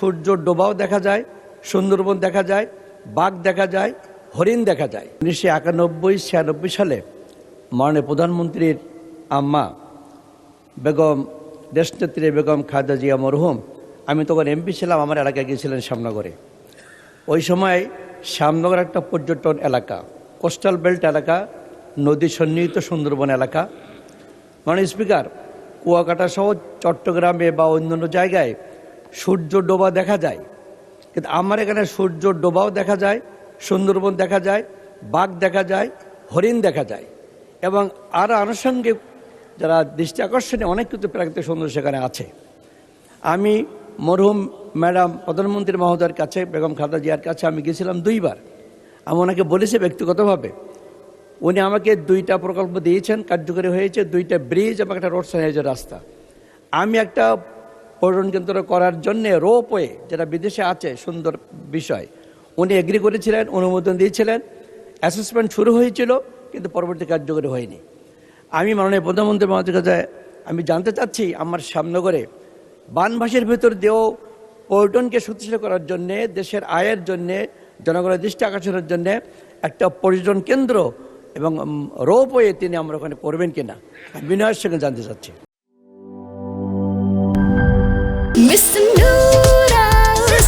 সূর্য ডোবাও দেখা যায়, সুন্দরবন দেখা যায়, বাঘ দেখা যায়, হরিণ দেখা যায়। 1991-96 সালে মাননীয় প্রধানমন্ত্রীর আম্মা বেগম দেশনেত্রী বেগম খালেদা জিয়া মরহুম, আমি তখন এমপি ছিলাম, আমার এলাকায় গিয়েছিলেন শ্যামনগরে। ওই সময় শ্যামনগর একটা পর্যটন এলাকা, কোস্টাল বেল্ট এলাকা, নদী সন্নিহিত সুন্দরবন এলাকা। মাননীয় স্পিকার, কুয়াকাটা সহ চট্টগ্রামে বা অন্যান্য জায়গায় সূর্য ডোবা দেখা যায়, কিন্তু আমার এখানে সূর্য ডোবাও দেখা যায়, সুন্দরবন দেখা যায়, বাঘ দেখা যায়, হরিণ দেখা যায় এবং আরও আনুষঙ্গিক যারা দৃষ্টি আকর্ষণীয় অনেক কিছু প্রাকৃতিক সৌন্দর্য সেখানে আছে। আমি মরহুম ম্যাডাম প্রধানমন্ত্রী মহোদয়ের কাছে, বেগম খালেদা জিয়ার কাছে আমি গেছিলাম 2 বার। আমি ওনাকে বলেছি ব্যক্তিগতভাবে, উনি আমাকে 2টা প্রকল্প দিয়েছেন, কার্যকরী হয়েছে, 2টা ব্রিজ এবং একটা রোড সাইজের রাস্তা। আমি একটা পর্যটন কেন্দ্র করার জন্যে রোপওয়ে, যেটা বিদেশে আছে সুন্দর বিষয়, উনি এগ্রি করেছিলেন, অনুমোদন দিয়েছিলেন, অ্যাসেসমেন্ট শুরু হয়েছিল, কিন্তু পরবর্তী কার্যকরী হয়নি। আমি মাননীয় প্রধানমন্ত্রী মহোদয়ের কাছে আমি জানতে চাচ্ছি, আমার শ্যামনগরে বানভাসির ভিতর দিয়েও পর্যটনকে শক্তিশালী করার জন্যে, দেশের আয়ের জন্যে, জনগণের দৃষ্টি আকর্ষণের জন্যে একটা পর্যটন কেন্দ্র এবং রোপওয়ে তিনি আমরা ওখানে করবেন কিনা, বিনয়ের সঙ্গে জানতে চাচ্ছি। Mr. Noodles,